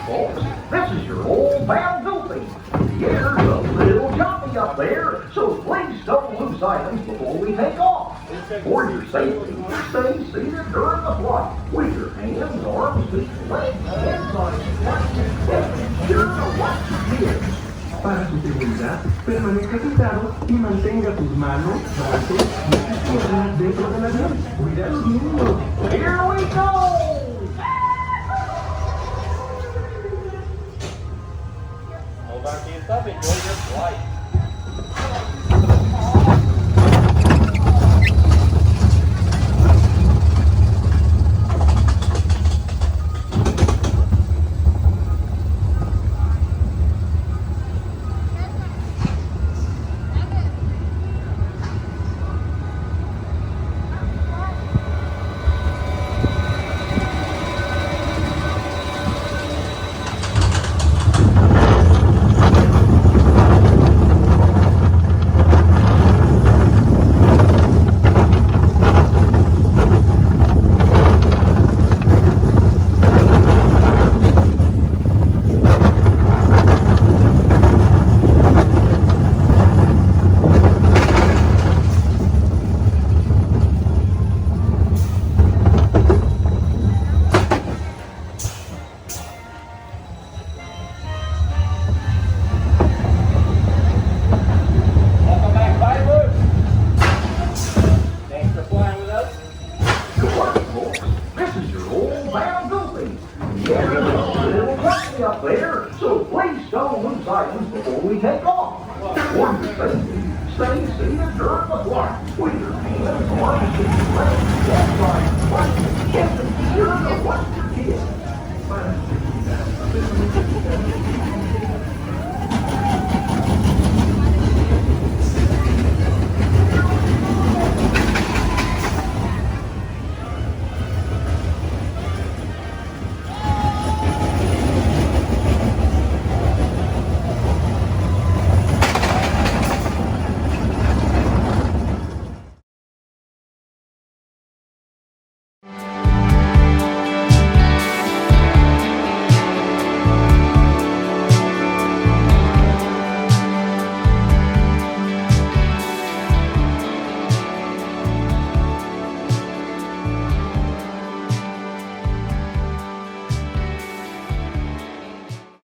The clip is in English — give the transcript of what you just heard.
folks. This is your old pal Goofy. The air's a little choppy up there, so please don't lose items before we take off. For your safety, stay seated during the flight with your hands, arms, feet, legs, and body flight. You're the watch your kids. Para su seguridad, permanezca sentado y mantenga sus manos, brazos y piernas dentro del avión. Cuida a los niños. Here we go! Hold on to your stuff, enjoy your flight. Up there, so please don't lose items before we take off. For your safety, stay seated during the flight with your hands, arms, feet, legs, and body flight. Yes, you're the watch your kids.